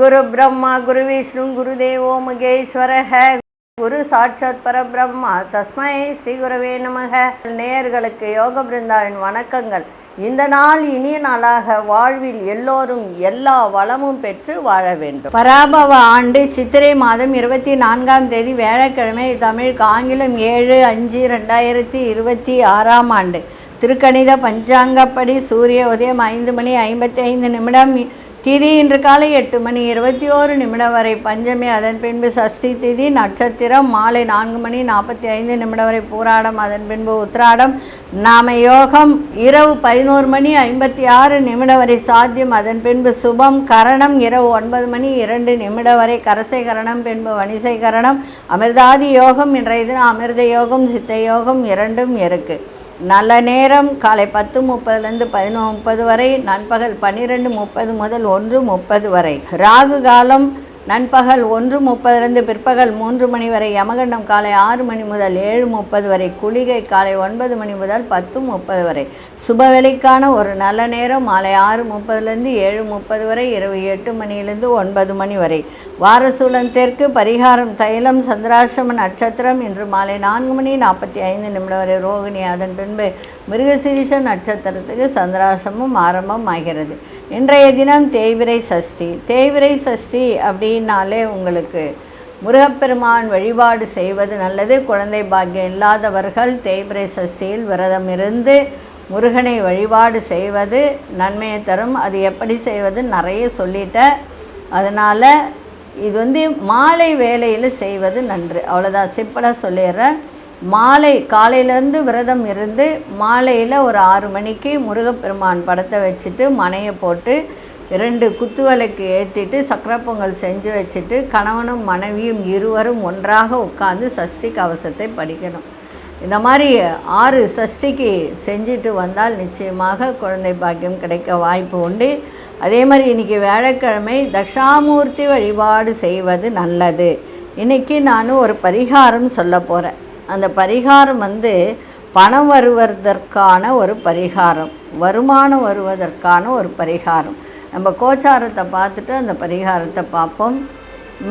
गुरु ब्रह्मा गुरु विष्णु गुरुदेवो महेश्वरः குரு சாட்சாத் பரபிரம்மா தஸ்மை ஸ்ரீ குரவே நமக. நேயர்களுக்கு யோக பிருந்தாவின் வணக்கங்கள். இந்த நாள் இனிய நாளாக வாழ்வில் எல்லோரும் எல்லா வளமும் பெற்று வாழ வேண்டும். பராபவ ஆண்டு சித்திரை மாதம் 24ஆம் தேதி வியாழக்கிழமை, தமிழ் ஆங்கிலம் 7/5/2026 ஆண்டு. திருக்கணித பஞ்சாங்கப்படி சூரிய உதயம் 5:55 திதி இன்று காலை 8:21 வரை பஞ்சமி, அதன் பின்பு சஷ்டி திதி, நட்சத்திரம் மாலை 4:45 வரை பூராடம், அதன் பின்பு உத்திராடம், நாம யோகம் இரவு 11:56 வரை சாத்தியம், அதன் பின்பு சுபம், கரணம் இரவு 9:02 வரை கரசை கரணம், பின்பு வணிசை கரணம், அமிர்தாதி யோகம். இன்றைய தினம் அமிர்த யோகம் சித்த யோகம் இரண்டும் இருக்கு. நல்ல நேரம் காலை 10:30 11:30 வரை, நண்பகல் 12:30 முதல் 1:30 வரை. ராகு காலம் நண்பகல் 1:30 பிற்பகல் 3 மணி வரை. யமகண்டம் காலை 6 மணி முதல் 7:30 வரை. குளிகை காலை 9 மணி முதல் 10:30 வரை. சுபவேளைக்கான ஒரு நல்ல நேரம் மாலை 6:30 7:30 வரை, இரவு 8 மணியிலிருந்து 9 மணி வரை. வாரசூலம் தெற்கு, பரிகாரம் தைலம், சந்திராசிரம நட்சத்திரம் இன்று மாலை 4:45 வரை ரோகிணி, அதன் பின்பு மிருகசீரிஷ நட்சத்திரத்துக்கு சந்திராசிரமம் ஆரம்பம் ஆகிறது. இன்றைய தினம் தேய்பிறை சஷ்டி. தேய்பிறை சஷ்டி அப்படின்னாலே உங்களுக்கு முருகப்பெருமான் வழிபாடு செய்வது நல்லது. குழந்தை பாக்கியம் இல்லாதவர்கள் தேய்பிறை சஷ்டியில் விரதம் இருந்து முருகனை வழிபாடு செய்வது நன்மையை தரும். அது எப்படி செய்வது நிறைய சொல்லிட்டேன். அதனால் இது மாலை வேளையில் செய்வது நன்று. அவ்வளோதான், சிம்பிளாக சொல்லிடுறேன். மாலை காலையிலேருந்து விரதம் இருந்து மாலையில் ஒரு 6 மணிக்கு முருகப்பெருமான் படத்தை வச்சுட்டு மனையை போட்டு 2 குத்துவிளக்கு ஏற்றிட்டு சக்கரை பொங்கல் செஞ்சு வச்சுட்டு கணவனும் மனைவியும் இருவரும் ஒன்றாக உட்கார்ந்து சஷ்டி கவசத்தை படிக்கணும். இந்த மாதிரி 6 சஷ்டிக்கு செஞ்சுட்டு வந்தால் நிச்சயமாக குழந்தை பாக்கியம் கிடைக்க வாய்ப்பு உண்டு. அதே மாதிரி இன்றைக்கி வியாழக்கிழமை தக்ஷாமூர்த்தி வழிபாடு செய்வது நல்லது. இன்றைக்கி நான் ஒரு பரிகாரம் சொல்ல போகிறேன். அந்த பரிகாரம் பணம் வருவதற்கான ஒரு பரிகாரம், வருமானம் வருவதற்கான ஒரு பரிகாரம். நம்ம கோச்சாரத்தை பார்த்துட்டு அந்த பரிகாரத்தை பார்ப்போம்.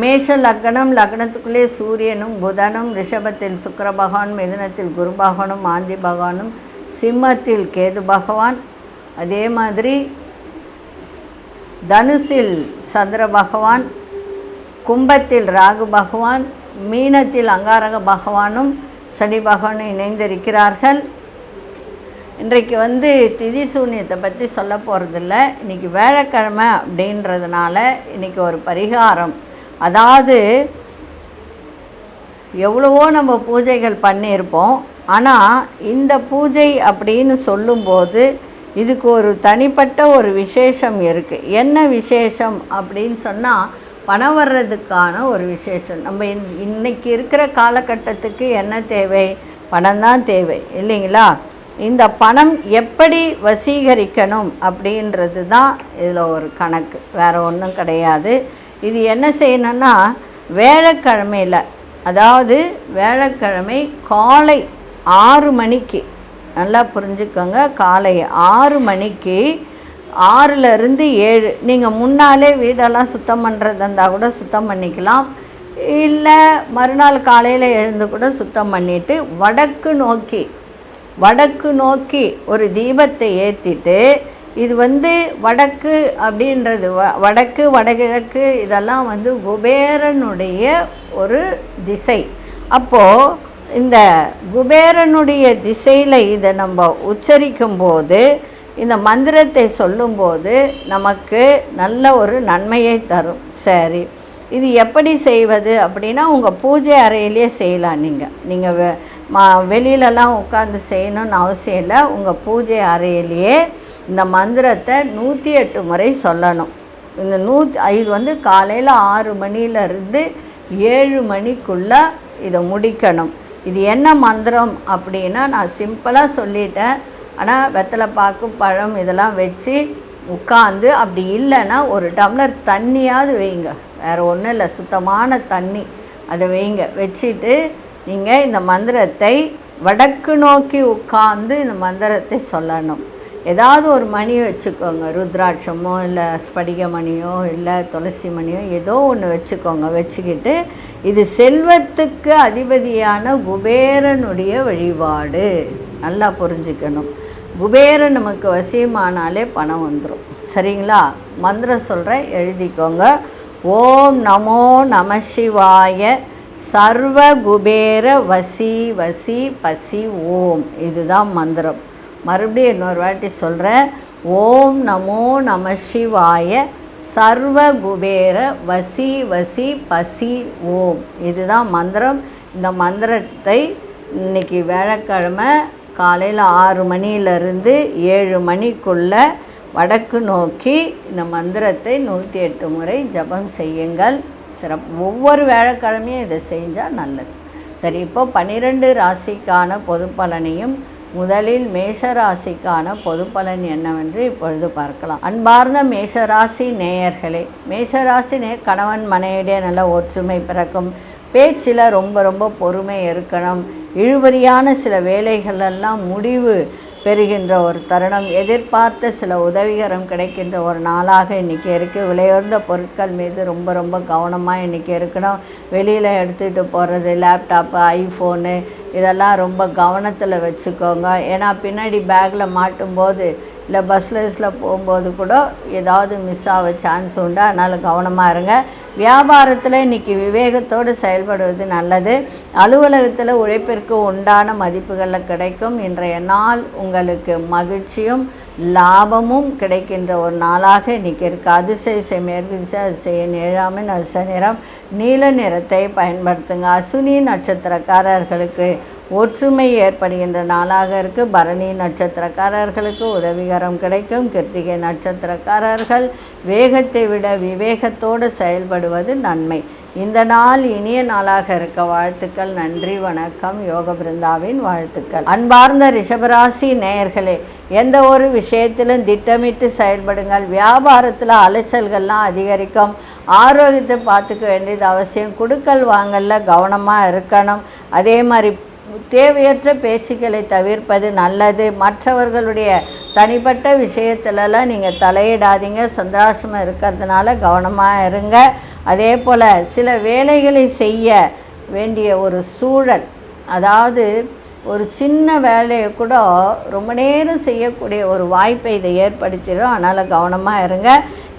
மேஷ லக்னம், லக்னத்துக்குள்ளே சூரியனும் புதனும், ரிஷபத்தில் சுக்கிர பகவான், மிதுனத்தில் குரு பகவானும், ஆந்தி பகவானும், சிம்மத்தில் கேது பகவான், அதே மாதிரி தனுசில் சந்திர பகவான், கும்பத்தில் ராகு பகவான், மீனத்தில் அங்காரக பகவானும் சனி பகவானும் இணைந்திருக்கிறார்கள். இன்றைக்கு திதி சூன்யத்தை பற்றி சொல்ல போகிறதில்ல. இன்றைக்கி வியாழக்கிழமை அப்படின்றதுனால இன்றைக்கி ஒரு பரிகாரம். அதாவது எவ்வளவோ நம்ம பூஜைகள் பண்ணியிருப்போம். ஆனால் இந்த பூஜை அப்படின்னு சொல்லும்போது இதுக்கு ஒரு தனிப்பட்ட ஒரு விசேஷம் இருக்குது. என்ன விசேஷம் அப்படின்னு சொன்னால் பணம் வர்றதுக்கான ஒரு விசேஷம். நம்ம இன்றைக்கி இருக்கிற காலகட்டத்துக்கு என்ன தேவை? பணம் தான் தேவை இல்லைங்களா? இந்த பணம் எப்படி வசீகரிக்கணும் அப்படின்றது தான் இதில் ஒரு கணக்கு, வேறு ஒன்றும் கிடையாது. இது என்ன செய்யணும்னா வியாழக்கிழமையில், அதாவது வியாழக்கிழமை காலை 6 மணிக்கு, நல்லா புரிஞ்சுக்கோங்க, காலை 6 மணிக்கு 6லேருந்து 7 நீங்கள் முன்னாலே வீடெல்லாம் சுத்தம் பண்ணுறதா இருந்தால் கூட சுத்தம் பண்ணிக்கலாம். இல்லை மறுநாள் காலையில் எழுந்து கூட சுத்தம் பண்ணிவிட்டு வடக்கு நோக்கி ஒரு தீபத்தை ஏற்றிட்டு, இது வடக்கு அப்படின்றது வடக்கு வடகிழக்கு இதெல்லாம் குபேரனுடைய ஒரு திசை. அப்போது இந்த குபேரனுடைய திசையில் இதை நம்ம உச்சரிக்கும்போது, இந்த மந்திரத்தை சொல்லும்போது நமக்கு நல்ல ஒரு நன்மையை தரும். சரி, இது எப்படி செய்வது அப்படின்னா உங்கள் பூஜை அறையிலே செய்யலாம். நீங்கள் வெளியிலலாம் உட்காந்து செய்யணும்னு அவசியம் இல்லை. உங்கள் பூஜை அறையிலேயே இந்த மந்திரத்தை 108 முறை சொல்லணும். இந்த இது காலையில் 6 மணிலேருந்து 7 மணிக்குள்ளே இதை முடிக்கணும். இது என்ன மந்திரம் அப்படின்னா நான் சிம்பிளாக சொல்லிட்டேன். ஆனால் வெத்தலை பாக்கு பழம் இதெல்லாம் வச்சு உட்காந்து, அப்படி இல்லைன்னா ஒரு டம்ளர் தண்ணியாவது வைங்க, வேறு ஒன்றும் இல்லை, சுத்தமான தண்ணி அதை வைங்க. வச்சுட்டு நீங்கள் இந்த மந்திரத்தை வடக்கு நோக்கி உட்கார்ந்து இந்த மந்திரத்தை சொல்லணும். ஏதாவது ஒரு மணி வச்சுக்கோங்க, ருத்ராட்சமோ இல்லை ஸ்படிக மணியோ இல்லை துளசி மணியோ ஏதோ ஒன்று வச்சுக்கோங்க. வச்சுக்கிட்டு இது செல்வத்துக்கு அதிபதியான குபேரனுடைய வழிபாடு. நல்லா புரிஞ்சுக்கணும். குபேரன் நமக்கு வசியமானாலே பணம் வந்துடும். சரிங்களா? மந்திரம் சொல்கிறேன், எழுதிக்கோங்க. ஓம் நமோ நம சிவாய சர்வ குபேர வசி வசி பசி ஓம். இதுதான் மந்திரம். மறுபடியும் இன்னொரு வாட்டி சொல்கிறேன். ஓம் நமோ நம சிவாய சர்வ குபேர வசி வசி பசி ஓம். இதுதான் மந்திரம். இந்த மந்திரத்தை இன்றைக்கி வியாழக்கிழமை காலையில் 6 மணியிலிருந்து 7 மணிக்குள்ளே வடக்கு நோக்கி இந்த மந்திரத்தை 108 முறை ஜபம் செய்யுங்கள். சிறப்பு. ஒவ்வொரு வியாழக்கிழமையும் இதை செஞ்சால் நல்லது. சரி, இப்போ 12 ராசிக்கான பொது பலனையும் முதலில் மேஷராசிக்கான பொது பலன் என்னவென்று இப்பொழுது பார்க்கலாம். அன்பார்ந்த மேஷராசி நேயர்களே, மேஷராசி கணவன் மனைவிடையே நல்ல ஒற்றுமை பிறக்கும். பேச்சில் ரொம்ப பொறுமை இருக்கணும். இழுபறியான சில வேலைகளெல்லாம் முடிவு பெறுகின்ற ஒரு தருணம். எதிர்பார்த்த சில உதவிகரம் கிடைக்கின்ற ஒரு நாளாக இன்றைக்கி இருக்குது. விலையுயர்ந்த பொருட்கள் மீது ரொம்ப கவனமாக இன்றைக்கி இருக்கணும். வெளியில் எடுத்துகிட்டு போகிறது லேப்டாப்பு, ஐஃபோனு இதெல்லாம் ரொம்ப கவனத்தில் வச்சுக்கோங்க. ஏன்னா பின்னாடி பேக்கில் மாட்டும்போது இல்லை பஸ்ஸில் போகும்போது கூட ஏதாவது மிஸ் ஆக சான்ஸ் உண்டு. அதனால் கவனமாக இருங்க. வியாபாரத்தில் இன்றைக்கி விவேகத்தோடு செயல்படுவது நல்லது. அலுவலகத்தில் உழைப்பிற்கு உண்டான மதிப்புகளில் கிடைக்கும். இன்றைய நாள் உங்களுக்கு மகிழ்ச்சியும் லாபமும் கிடைக்கின்ற ஒரு நாளாக இன்றைக்கி இருக்குது. அதிசய மேற்கு திசை அதிசயம் 7ஆம் அதிர்ஷ்ட நிறம் நீல நிறத்தை பயன்படுத்துங்க. அசுனி நட்சத்திரக்காரர்களுக்கு ஒற்றுமை ஏற்படுகின்ற நாளாக இருக்குது. பரணி நட்சத்திரக்காரர்களுக்கு உதவிகரம் கிடைக்கும். கிருத்திகை நட்சத்திரக்காரர்கள் வேகத்தை விட விவேகத்தோடு செயல்படுவது நன்மை. இந்த நாள் இனிய நாளாக இருக்க வாழ்த்துக்கள். நன்றி, வணக்கம். யோக பிருந்தாவின் வாழ்த்துக்கள். அன்பார்ந்த ரிஷபராசி நேயர்களே, எந்த ஒரு விஷயத்திலும் திட்டமிட்டு செயல்படுங்கள். வியாபாரத்தில் அலைச்சல்கள்லாம் அதிகரிக்கும். ஆரோக்கியத்தை பார்த்துக்க வேண்டியது அவசியம். கொடுக்கல் வாங்கல கவனமாக இருக்கணும். அதே மாதிரி தேவையற்ற பேச்சுக்களை தவிர்ப்பது நல்லது. மற்றவர்களுடைய தனிப்பட்ட விஷயத்துலலாம் நீங்கள் தலையிடாதீங்க. சந்தோஷமாக இருக்கிறதுனால கவனமாக இருங்க. அதே போல் சில வேலைகளை செய்ய வேண்டிய ஒரு சூழல், அதாவது ஒரு சின்ன வேலையை கூட ரொம்ப நேரம் செய்யக்கூடிய ஒரு வாய்ப்பை இதை ஏற்படுத்திடும். அதனால் கவனமாக இருங்க.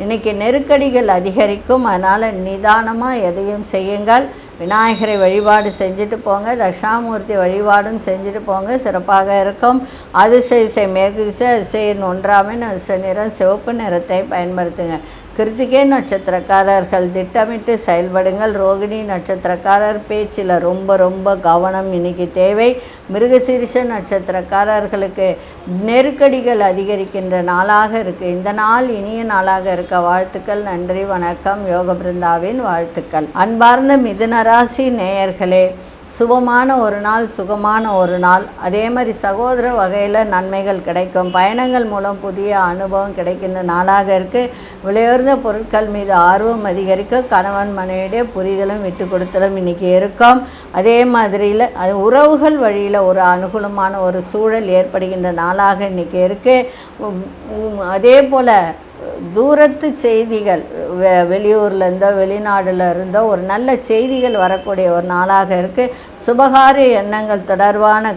இன்றைக்கி நெருக்கடிகள் அதிகரிக்கும். அதனால் நிதானமாக எதையும் செய்யுங்கள். விநாயகரை வழிபாடு செஞ்சுட்டு போங்க. தட்சிணாமூர்த்தி வழிபாடும் செஞ்சுட்டு போங்க. சிறப்பாக இருக்கும். அதிசய மேற்கு திசை அதிசயம் 1ஆம் அதிர்ஷ்ட நிறம் சிவப்பு நிறத்தை பயன்படுத்துங்க. கிருத்திகை நட்சத்திரக்காரர்கள் திட்டமிட்டு செயல்படுங்கள். ரோகிணி நட்சத்திரக்காரர் பேச்சில் ரொம்ப கவனம் இன்றைக்கி தேவை. மிருகசீரிஷ நட்சத்திரக்காரர்களுக்கு நெருக்கடிகள் அதிகரிக்கின்ற நாளாக இருக்குது. இந்த நாள் இனிய நாளாக இருக்க வாழ்த்துக்கள். நன்றி, வணக்கம். யோக பிருந்தாவின் வாழ்த்துக்கள். அன்பார்ந்த மிதுனராசி நேயர்களே, சுபமான ஒரு நாள், சுகமான ஒரு நாள். அதே மாதிரி சகோதர வகையில் நன்மைகள் கிடைக்கும். பயணங்கள் மூலம் புதிய அனுபவம் கிடைக்கின்ற நாளாக இருக்குது. விலையுயர்ந்த பொருட்கள் மீது ஆர்வம் அதிகரிக்க. கணவன் மனைவியுடைய புரிதலும் விட்டு கொடுத்தலும் இன்றைக்கி இருக்கும். அதே மாதிரியில் உறவுகள் வழியில் ஒரு அனுகூலமான ஒரு சூழல் ஏற்படுகின்ற நாளாக இன்றைக்கி இருக்குது. அதே போல் தூரத்து செய்திகள், வெளியூரில் இருந்தோ வெளிநாடில் இருந்தோ ஒரு நல்ல செய்திகள் வரக்கூடிய ஒரு நாளாக இருக்குது. சுபகாரிய எண்ணங்கள் தொடர்பான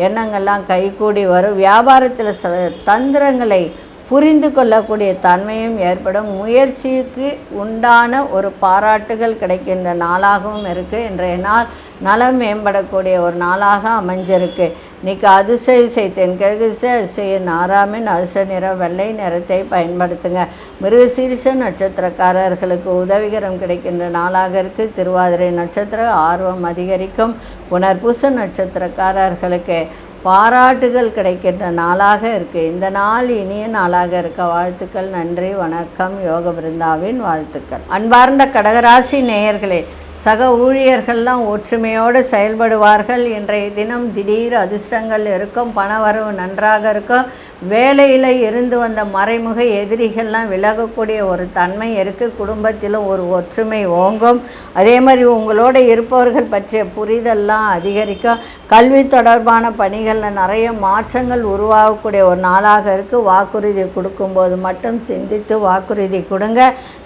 எண்ணங்கள்லாம் கைகூடி வரும். வியாபாரத்தில் சில தந்திரங்களை புரிந்து கொள்ளக்கூடிய தன்மையும் ஏற்படும். முயற்சிக்கு உண்டான ஒரு பாராட்டுகள் கிடைக்கின்ற நாளாகவும் இருக்குது. இன்றைய நாள் நலம் மேம்படக்கூடிய ஒரு நாளாக அமைஞ்சிருக்கு. இன்றைக்கி அதிசய தென்கிழக்கு திசை அதிசயம் 6ஆம் அதிர்ஷ்ட நிறம் வெள்ளை நிறத்தை பயன்படுத்துங்க. மிருகசீரிஷ நட்சத்திரக்காரர்களுக்கு உதவிகரம் கிடைக்கின்ற நாளாக இருக்குது. திருவாதிரை நட்சத்திரம் ஆர்வம் அதிகரிக்கும். புனர்பூச நட்சத்திரக்காரர்களுக்கு பாராட்டுகள் கிடைக்கின்ற நாளாக இருக்குது. இந்த நாள் இனிய நாளாக இருக்க வாழ்த்துக்கள். நன்றி, வணக்கம். யோக பிருந்தாவின் வாழ்த்துக்கள். அன்பார்ந்த கடகராசி நேயர்களே, சக ஊழியர்கள்லாம் ஒற்றுமையோடு செயல்படுவார்கள். இன்றைய தினம் திடீர் அதிர்ஷ்டங்கள் இருக்கும். பணவரவு நன்றாக இருக்கும். வேலையில் இருந்து வந்த மறைமுக எதிரிகள்லாம் விலகக்கூடிய ஒரு தன்மை இருக்குது. குடும்பத்திலும் ஒரு ஒற்றுமை ஓங்கும். அதே மாதிரி உங்களோட இருப்பவர்கள் பற்றிய புரிதல்லாம் அதிகரிக்கும். கல்வி தொடர்பான பணிகளில் நிறைய மாற்றங்கள் உருவாகக்கூடிய ஒரு நாளாக இருக்குது. வாக்குறுதி கொடுக்கும்போது மட்டும் சிந்தித்து வாக்குறுதி கொடுங்க.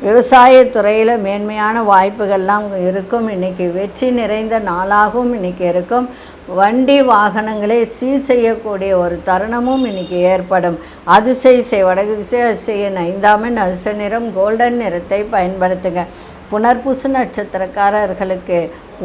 விவசாயத்துறையில் மேன்மையான வாய்ப்புகள்லாம் இருக்கும். இன்றைக்கி வெற்றி நிறைந்த நாளாகவும் இன்றைக்கி இருக்கும். வண்டி வாகனங்களை சீர் செய்யக்கூடிய ஒரு தருணமும் இன்றைக்கி ஏற்படும். அதிசய வடகு திசை அதிசயன் 5ஆம் எண் அதிர்ஷ்ட நிறம் கோல்டன் நிறத்தை பயன்படுத்துங்க. புனர்பூச நட்சத்திரக்காரர்களுக்கு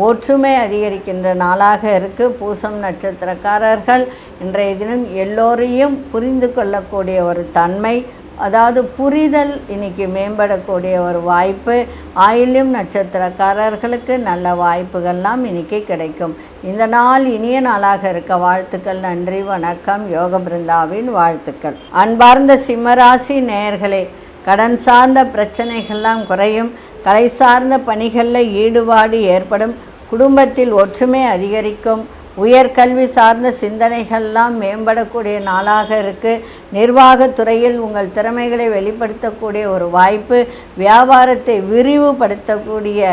ஒற்றுமை அதிகரிக்கின்ற நாளாக இருக்குது. பூசம் நட்சத்திரக்காரர்கள் இன்றைய தினம் எல்லோரையும் புரிந்து கொள்ளக்கூடிய ஒரு தன்மை, அதாவது புரிதல் இன்றைக்கி மேம்படக்கூடிய ஒரு வாய்ப்பு. ஆயில்யம் நட்சத்திரக்காரர்களுக்கு நல்ல வாய்ப்புகள்லாம் இன்றைக்கி கிடைக்கும். இந்த நாள் இனிய நாளாக இருக்க வாழ்த்துக்கள். நன்றி, வணக்கம். யோக பிருந்தாவின் வாழ்த்துக்கள். அன்பார்ந்த சிம்மராசி நேயர்களே, கடன் சார்ந்த பிரச்சனைகள்லாம் குறையும். கலை சார்ந்த பணிகளில் ஈடுபாடு ஏற்படும். குடும்பத்தில் ஒற்றுமை அதிகரிக்கும். உயர்கல்வி சார்ந்த சிந்தனைகள்லாம் மேம்படக்கூடிய நாளாக இருக்குது. நிர்வாகத்துறையில் உங்கள் திறமைகளை வெளிப்படுத்தக்கூடிய ஒரு வாய்ப்பு. வியாபாரத்தை விரிவுபடுத்தக்கூடிய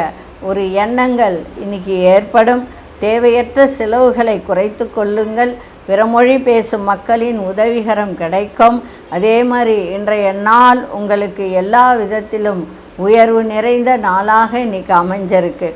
ஒரு எண்ணங்கள் இன்றைக்கி ஏற்படும். தேவையற்ற செலவுகளை குறைத்து கொள்ளுங்கள். பிறமொழி பேசும் மக்களின் உதவிகரம் கிடைக்கும். அதே மாதிரி இன்றைய நாள் உங்களுக்கு எல்லா விதத்திலும் உயர்வு நிறைந்த நாளாக இன்றைக்கி அமைஞ்சிருக்கு.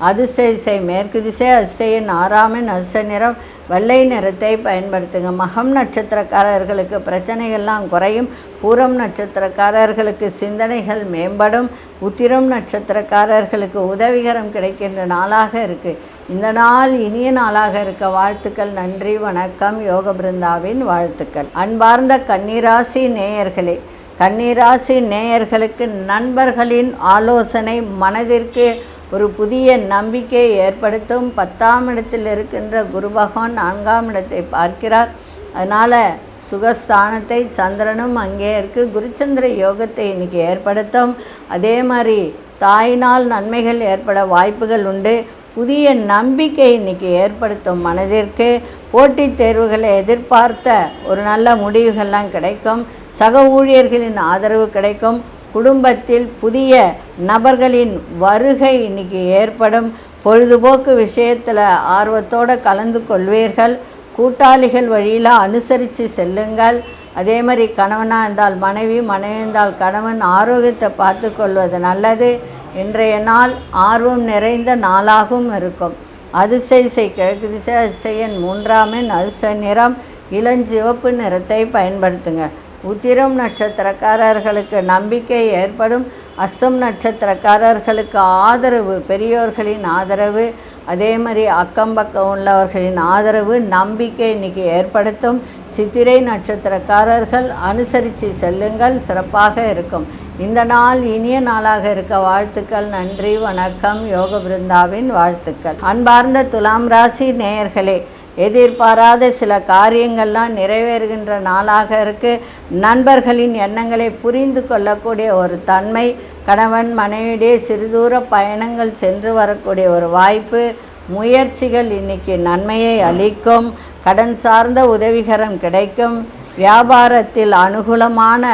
அதிசய மேற்கு திசை அதிசயன் 6ஆம் எண் அதிர்ஷ்ட நிறம் வெள்ளை நிறத்தை பயன்படுத்துங்க. மகம் நட்சத்திரக்காரர்களுக்கு பிரச்சனைகள்லாம் குறையும். பூரம் நட்சத்திரக்காரர்களுக்கு சிந்தனைகள் மேம்படும். உத்திரம் நட்சத்திரக்காரர்களுக்கு உதவிகரம் கிடைக்கின்ற நாளாக இருக்குது. இந்த நாள் இனிய நாளாக இருக்க வாழ்த்துக்கள். நன்றி, வணக்கம். யோக பிருந்தாவின் வாழ்த்துக்கள். அன்பார்ந்த கன்னிராசி நேயர்களே, கன்னிராசி நேயர்களுக்கு நண்பர்களின் ஆலோசனை மனதிற்கு ஒரு புதிய நம்பிக்கையை ஏற்படுத்தும். 10ஆம் இடத்தில் இருக்கின்ற குரு பகவான் 4ஆம் இடத்தை பார்க்கிறார். அதனால் சுகஸ்தானத்தை சந்திரனும் அங்கே இருக்குது. குருச்சந்திர யோகத்தை இன்றைக்கி ஏற்படுத்தும். அதே மாதிரி தாயினால் நன்மைகள் ஏற்பட வாய்ப்புகள் உண்டு. புதிய நம்பிக்கை இன்றைக்கி ஏற்படுத்தும். மனதிற்கு போட்டித் தேர்வுகளை எதிர்பார்த்த ஒரு நல்ல முடிவுகள்லாம் கிடைக்கும். சக ஊழியர்களின் ஆதரவு கிடைக்கும். குடும்பத்தில் புதிய நபர்களின் வருகை இன்றைக்கி ஏற்படும். பொழுதுபோக்கு விஷயத்தில் ஆர்வத்தோடு கலந்து கொள்வீர்கள். கூட்டாளிகள் வழியில் அனுசரித்து செல்லுங்கள். அதே மாதிரி கணவனாக இருந்தால் மனைவி, மனைவி இருந்தால் கணவன் ஆரோக்கியத்தை பார்த்து கொள்வது நல்லது. இன்றைய நாள் ஆர்வம் நிறைந்த நாளாகவும் இருக்கும். அதிசய கிழக்கு திசை அதிசயன் 3ஆம் எண் அதிர்ஷ்ட நிறம் இளஞ்சிவப்பு நிறத்தை பயன்படுத்துங்க. உத்திரம் நட்சத்திரக்காரர்களுக்கு நம்பிக்கை ஏற்படும். அஸ்தம் நட்சத்திரக்காரர்களுக்கு ஆதரவு, பெரியோர்களின் ஆதரவு, அதே மாதிரி அக்கம் பக்கம் உள்ளவர்களின் ஆதரவு, நம்பிக்கை இன்றைக்கி ஏற்படுத்தும். சித்திரை நட்சத்திரக்காரர்கள் அனுசரித்து செல்லுங்கள், சிறப்பாக இருக்கும். இந்த நாள் இனிய நாளாக இருக்க வாழ்த்துக்கள். நன்றி, வணக்கம். யோக பிருந்தாவின் வாழ்த்துக்கள். அன்பார்ந்த துலாம் ராசி நேயர்களே, எதிர்பாராத சில காரியங்கள்லாம் நிறைவேறுகின்ற நாளாக இருக்குது. நண்பர்களின் எண்ணங்களை புரிந்து கொள்ளக்கூடிய ஒரு தன்மை. கணவன் மனைவியிடையே சிறுதூர பயணங்கள் சென்று வரக்கூடிய ஒரு வாய்ப்பு. முயற்சிகள் இன்றைக்கி நன்மையை அளிக்கும். கடன் சார்ந்த உதவிகரம் கிடைக்கும். வியாபாரத்தில் அனுகூலமான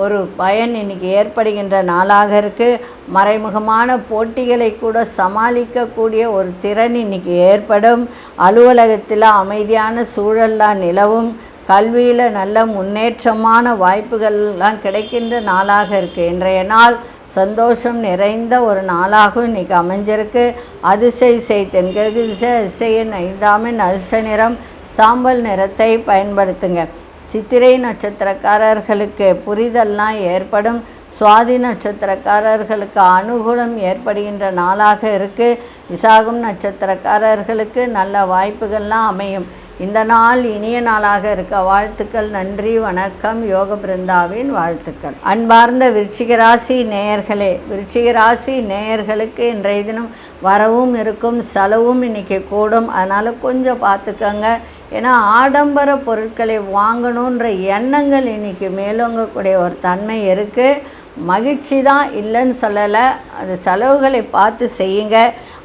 ஒரு பயன் இன்றைக்கி ஏற்படுகின்ற நாளாக இருக்குது. மறைமுகமான போட்டிகளை கூட சமாளிக்கக்கூடிய ஒரு திறன் இன்றைக்கி ஏற்படும். அலுவலகத்தில் அமைதியான சூழல்லாம் நிலவும். கல்வியில் நல்ல முன்னேற்றமான வாய்ப்புகள்லாம் கிடைக்கின்ற நாளாக இருக்குது. இன்றைய நாள் சந்தோஷம் நிறைந்த ஒரு நாளாகவும் இன்றைக்கி அமைஞ்சிருக்கு. அதிசய தென்கிழக்கு திசை அதிசயன் 5ஆம் எண் அதிர்ஷ்ட நிறம் சாம்பல் நிறத்தை பயன்படுத்துங்க. சித்திரை நட்சத்திரக்காரர்களுக்கு புரிதல்லாம் ஏற்படும். சுவாதி நட்சத்திரக்காரர்களுக்கு அனுகூலம் ஏற்படுகின்ற நாளாக இருக்குது. விசாகம் நட்சத்திரக்காரர்களுக்கு நல்ல வாய்ப்புகள்லாம் அமையும். இந்த நாள் இனிய நாளாக இருக்க வாழ்த்துக்கள். நன்றி, வணக்கம். யோக பிருந்தாவின் வாழ்த்துக்கள். அன்பார்ந்த விருச்சிகராசி நேயர்களே, விருச்சிகராசி நேயர்களுக்கு இன்றைய தினம் வரவும் இருக்கும், செலவும் இன்றைக்கி கூடும். அதனால் கொஞ்சம் பார்த்துக்கங்க. ஏன்னா ஆடம்பர பொருட்களை வாங்கணுன்ற எண்ணங்கள் இன்றைக்கி மேலோங்கக்கூடிய ஒரு தன்மை இருக்குது. மகிழ்ச்சி தான் இல்லைன்னு சொல்லலை, அது செலவுகளை பார்த்து செய்யுங்க.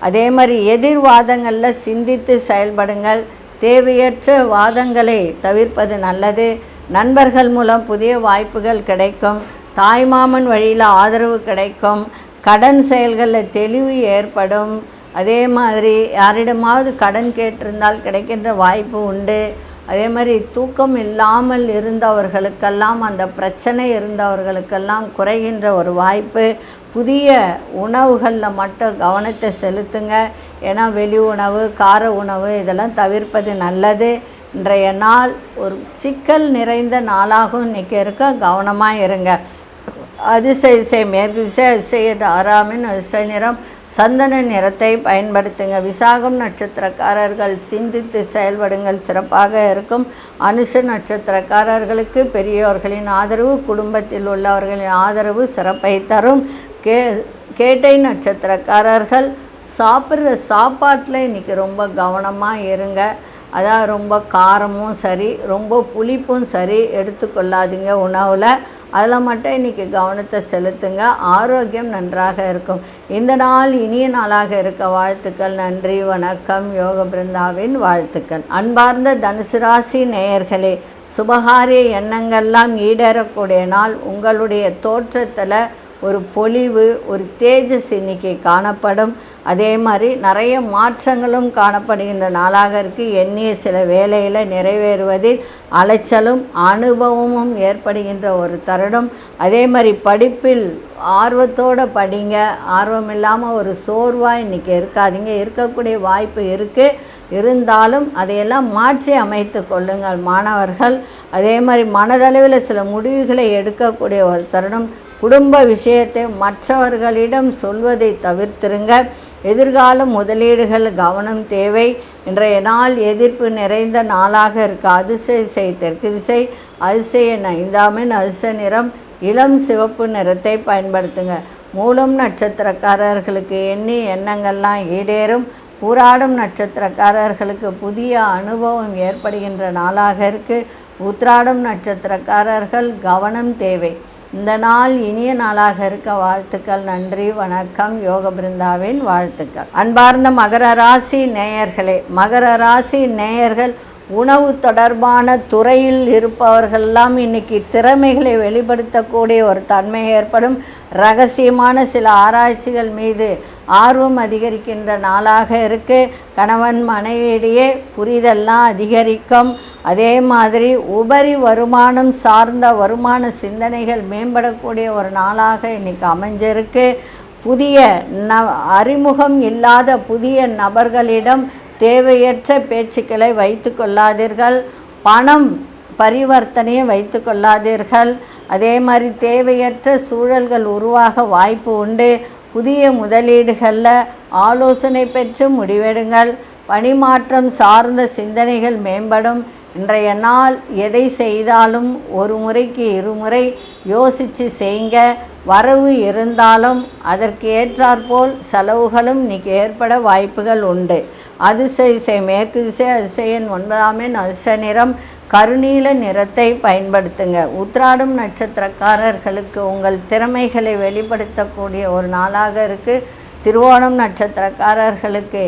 அதே மாதிரி எதிர்வாதங்களில் சிந்தித்து செயல்படுங்கள். தேவையற்ற வாதங்களை தவிர்ப்பது நல்லது. நண்பர்கள் மூலம் புதிய வாய்ப்புகள் கிடைக்கும். தாய்மாமன் வழியில் ஆதரவு கிடைக்கும். கடன் செயல்களில் தெளிவு ஏற்படும். அதே மாதிரி யாரிடமாவது கடன் கேட்டிருந்தால் கிடைக்கின்ற வாய்ப்பு உண்டு. அதே மாதிரி தூக்கம் இல்லாமல் இருந்தவர்களுக்கெல்லாம், அந்த பிரச்சனை இருந்தவர்களுக்கெல்லாம் குறைகின்ற ஒரு வாய்ப்பு. புதிய உணவுகளில் மட்டும் கவனத்தை செலுத்துங்க. ஏன்னா வெளி உணவு, கார உணவு இதெல்லாம் தவிர்ப்பது நல்லது. இன்றைய நாள் ஒரு சிக்கல் நிறைந்த நாளாகவும் இன்றைக்கி இருக்க, கவனமாக இருங்க. அதிசய திசை மேற்கு திசை, அதிசய ஆறாமின் அதிசய நிறம் சந்தன நிறத்தை பயன்படுத்துங்க. விசாகம் நட்சத்திரக்காரர்கள் சிந்தித்து செயல்படுங்கள், சிறப்பாக இருக்கும். அனுஷ நட்சத்திரக்காரர்களுக்கு பெரியோர்களின் ஆதரவு, குடும்பத்தில் உள்ளவர்களின் ஆதரவு சிறப்பை தரும். கேட்டை நட்சத்திரக்காரர்கள் சாப்பிட்ற சாப்பாட்டில் இன்றைக்கி ரொம்ப கவனமாக இருங்க. அதாவது ரொம்ப காரமும் சரி, ரொம்ப புளிப்பும் சரி எடுத்துக்கொள்ளாதீங்க உணவில். அதில் மட்டும் இன்றைக்கி கவனத்தை செலுத்துங்க. ஆரோக்கியம் நன்றாக இருக்கும். இந்த நாள் இனிய நாளாக இருக்க வாழ்த்துக்கள். நன்றி, வணக்கம். யோக பிருந்தாவின் வாழ்த்துக்கள். அன்பார்ந்த தனுசு ராசி நேயர்களே, சுபகாரிய எண்ணங்கள்லாம் ஈடேறக்கூடிய நாள். உங்களுடைய தோற்றத்தில் ஒரு பொலிவு, ஒரு தேஜஸ் இன்னைக்கு காணப்படும். அதே மாதிரி நிறைய மாற்றங்களும் காணப்படுகின்ற நாளாக இருக்குது. எண்ணிய சில வேலையில் நிறைவேறுவதில் அலைச்சலும் அனுபவமும் ஏற்படுகின்ற ஒரு தருணம். அதே மாதிரி படிப்பில் ஆர்வத்தோடு படிங்க. ஆர்வம் இல்லாமல் ஒரு சோர்வாக இன்றைக்கி இருக்காதீங்க. இருக்கக்கூடிய வாய்ப்பு இருக்குது. இருந்தாலும் அதையெல்லாம் மாற்றி அமைத்து கொள்ளுங்கள் மாணவர்கள். அதே மாதிரி மனதளவில் சில முடிவுகளை எடுக்கக்கூடிய ஒரு தருணம். குடும்ப விஷயத்தை மற்றவர்களிடம் சொல்வதை தவிர்த்திருங்க. எதிர்கால முதலீடுகள் கவனம் தேவை. இன்றைய நாள் எதிர்ப்பு நிறைந்த நாளாக இருக்க. அதிசய திசை தெற்கு திசை, அதிசய 5ஆம் அதிர்ஷ்ட நிறம் இளம் சிவப்பு நிறத்தை பயன்படுத்துங்க. மூலம் நட்சத்திரக்காரர்களுக்கு எண்ணிய எண்ணங்கள்லாம் ஈடேறும். பூராடும் நட்சத்திரக்காரர்களுக்கு புதிய அனுபவம் ஏற்படுகின்ற நாளாக இருக்குது. உத்திராடம் நட்சத்திரக்காரர்கள் கவனம் தேவை. இந்த நாள் இனிய நாளாக இருக்க வாழ்த்துக்கள். நன்றி, வணக்கம். யோக பிருந்தாவின் வாழ்த்துக்கள். அன்பார்ந்த மகர ராசி நேயர்களே, மகர ராசி நேயர்கள் உணவு தொடர்பான துறையில் இருப்பவர்களெல்லாம் இன்றைக்கி திறமைகளை வெளிப்படுத்தக்கூடிய ஒரு தன்மை ஏற்படும். ரகசியமான சில ஆராய்ச்சிகள் மீது ஆர்வம் அதிகரிக்கின்ற நாளாக இருக்குது. கணவன் மனைவியிடையே புரிதெல்லாம் அதிகரிக்கும். அதே மாதிரி உபரி வருமானம் சார்ந்த வருமான சிந்தனைகள் மேம்படக்கூடிய ஒரு நாளாக இன்றைக்கி அமைஞ்சிருக்கு. புதிய அறிமுகம் இல்லாத புதிய நபர்களிடம் தேவையற்ற பேச்சுக்களை வைத்து கொள்ளாதீர்கள். பணம் பரிவர்த்தனையை வைத்து கொள்ளாதீர்கள். அதே மாதிரி தேவையற்ற சூழல்கள் உருவாக வாய்ப்பு உண்டு. புதிய முதலீடுகளில் ஆலோசனை பெற்று முடிவெடுங்கள். பணிமாற்றம் சார்ந்த சிந்தனைகள் மேம்படும். இன்றைய நாள் எதை செய்தாலும் ஒரு முறைக்கு இருமுறை யோசித்து செய்யுங்க. வரவு இருந்தாலும் அதற்கு ஏற்றாற்போல் செலவுகளும் இன்றைக்கி ஏற்பட வாய்ப்புகள் உண்டு. அதிசய திசை மேற்கு திசை, அதிசய 9ஆம் அதிர்ஷ்ட நிறம் கருநீல நிறத்தை பயன்படுத்துங்க. உத்திராடும் நட்சத்திரக்காரர்களுக்கு உங்கள் திறமைகளை வெளிப்படுத்தக்கூடிய ஒரு நாளாக இருக்குது. திருவோணம் நட்சத்திரக்காரர்களுக்கு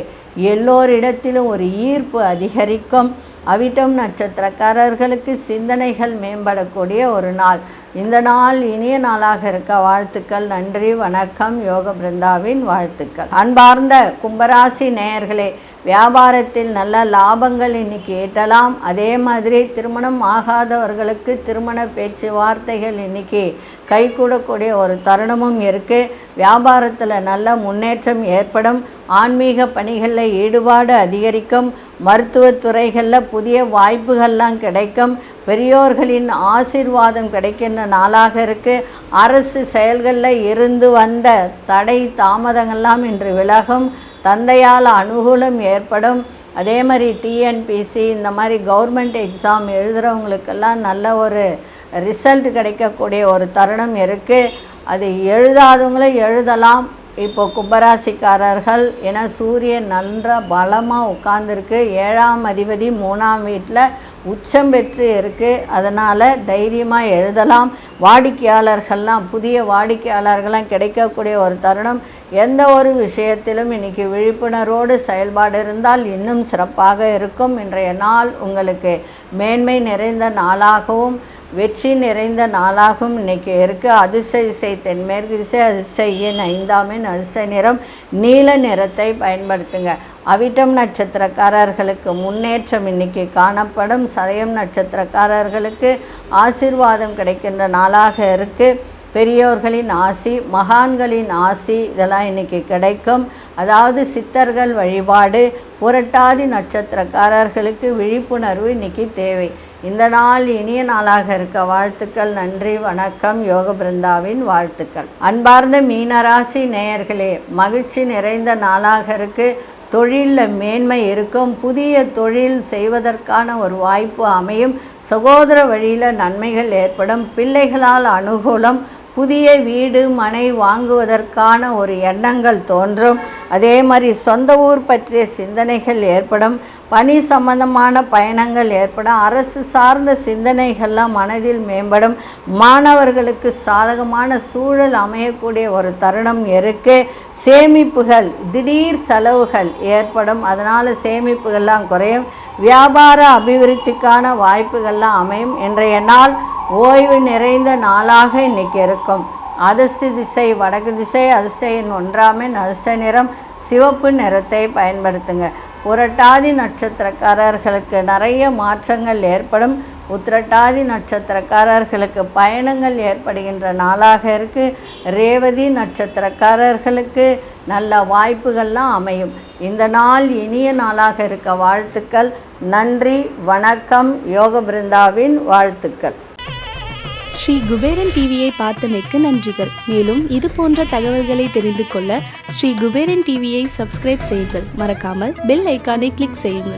எல்லோரிடத்திலும் ஒரு ஈர்ப்பு அதிகரிக்கும். அவிட்டம் நட்சத்திரக்காரர்களுக்கு சிந்தனைகள் மேம்படக்கூடிய ஒரு நாள். இந்த நாள் இனிய நாளாக இருக்க வாழ்த்துக்கள். நன்றி, வணக்கம். யோக பிருந்தாவின் வாழ்த்துக்கள். அன்பார்ந்த கும்பராசி நேயர்களே, வியாபாரத்தில் நல்ல லாபங்கள் இன்றைக்கி ஈட்டலாம். அதே மாதிரி திருமணம் ஆகாதவர்களுக்கு திருமண பேச்சுவார்த்தைகள் இன்றைக்கி கைகூடக்கூடிய ஒரு தருணமும் இருக்குது. வியாபாரத்தில் நல்ல முன்னேற்றம் ஏற்படும். ஆன்மீக பணிகளில் ஈடுபாடு அதிகரிக்கும். மருத்துவத்துறைகளில் புதிய வாய்ப்புகள்லாம் கிடைக்கும். பெரியோர்களின் ஆசீர்வாதம் கிடைக்கின்ற நாளாக இருக்குது. அரசு செயல்களில் இருந்து வந்த தடை தாமதங்கள்லாம் இன்று விலகும். தந்தையால் அனுகூலம் ஏற்படும். அதே மாதிரி டிஎன்பிசி இந்த மாதிரி கவர்மெண்ட் எக்ஸாம் எழுதுகிறவங்களுக்கெல்லாம் நல்ல ஒரு ரிசல்ட் கிடைக்கக்கூடிய ஒரு தருணம் இருக்குது. அது எழுதாதவங்களும் எழுதலாம். இப்போ கும்பராசிக்காரர்கள் ஏன்னா சூரியன் நன்ற பலமாக உட்கார்ந்துருக்கு. 7ஆம் அதிபதி 3ஆம் வீட்டில் உச்சம் பெற்று இருக்குது. அதனால் தைரியமாக எழுதலாம். வாடிக்கையாளர்கள்லாம் புதிய வாடிக்கையாளர்கள்லாம் கிடைக்கக்கூடிய ஒரு தருணம். எந்த ஒரு விஷயத்திலும் இன்றைக்கி விழிப்புணர்வோடு செயல்பாடு இருந்தால் இன்னும் சிறப்பாக இருக்கும். இன்றைய நாள் உங்களுக்கு மேன்மை நிறைந்த நாளாகவும் வெற்றி நிறைந்த நாளாகவும் இன்றைக்கி இருக்குது. அதிர்ஷ்ட திசை தென்மேற்கு திசை, அதிர்ஷ்ட எண் 5ஆம் எண், அதிர்ஷ்ட நிறம் நீல நிறத்தை பயன்படுத்துங்க. அவிட்டம் நட்சத்திரக்காரர்களுக்கு முன்னேற்றம் இன்றைக்கி காணப்படும். சதயம் நட்சத்திரக்காரர்களுக்கு ஆசீர்வாதம் கிடைக்கின்ற நாளாக இருக்குது. பெரியோர்களின் ஆசி, மகான்களின் ஆசி இதெல்லாம் இன்றைக்கி கிடைக்கும். அதாவது சித்தர்கள் வழிபாடு. புரட்டாதி நட்சத்திரக்காரர்களுக்கு விழிப்புணர்வு இன்றைக்கி தேவை. இந்த நாள் இனிய நாளாக இருக்க வாழ்த்துக்கள். நன்றி, வணக்கம். யோக பிருந்தாவின் வாழ்த்துக்கள். அன்பார்ந்த மீனராசி நேயர்களே, மகிழ்ச்சி நிறைந்த நாளாக இருக்குது. தொழிலில் மேன்மை இருக்கும். புதிய தொழில் செய்வதற்கான ஒரு வாய்ப்பு அமையும். சகோதர வழியில் நன்மைகள் ஏற்படும். பிள்ளைகளால் அனுகூலம். புதிய வீடு மனை வாங்குவதற்கான ஒரு எண்ணங்கள் தோன்றும். அதே மாதிரி சொந்த ஊர் பற்றிய சிந்தனைகள் ஏற்படும். பணி சம்பந்தமான பயணங்கள் ஏற்படும். அரசு சார்ந்த சிந்தனைகள்லாம் மனதில் மேம்படும். மாணவர்களுக்கு சாதகமான சூழல் அமையக்கூடிய ஒரு தருணம் இருக்குது. சேமிப்புகள், திடீர் செலவுகள் ஏற்படும். அதனால் சேமிப்புகள்லாம் குறையும். வியாபார அபிவிருத்திக்கான வாய்ப்புகள்லாம் அமையும். இன்றைய நாள் ஓய்வு நிறைந்த நாளாக இன்றைக்கி இருக்கும். அதிர்ஷ்ட திசை வடக்கு திசை, அதிர்ஷ்ட எண் 1ஆம் எண், அதிர்ஷ்ட நிறம் சிவப்பு நிறத்தை பயன்படுத்துங்க. புரட்டாதி நட்சத்திரக்காரர்களுக்கு நிறைய மாற்றங்கள் ஏற்படும். உத்திரட்டாதி நட்சத்திரக்காரர்களுக்கு பயணங்கள் ஏற்படுகின்ற நாளாக இருக்குது. ரேவதி நட்சத்திரக்காரர்களுக்கு நல்ல வாய்ப்புகள்லாம் அமையும். இந்த நாள் இனிய நாளாக இருக்க வாழ்த்துக்கள். நன்றி, வணக்கம். யோக பிருந்தாவின் வாழ்த்துக்கள். ஸ்ரீ குபேரன் டிவியை பார்த்தமைக்கு நன்றிகள். மேலும் இது போன்ற தகவல்களை தெரிந்து கொள்ள ஸ்ரீ குபேரன் டிவியை சப்ஸ்கிரைப் செய்யுங்கள். மறக்காமல் பெல் ஐக்கானை கிளிக் செய்யுங்கள்.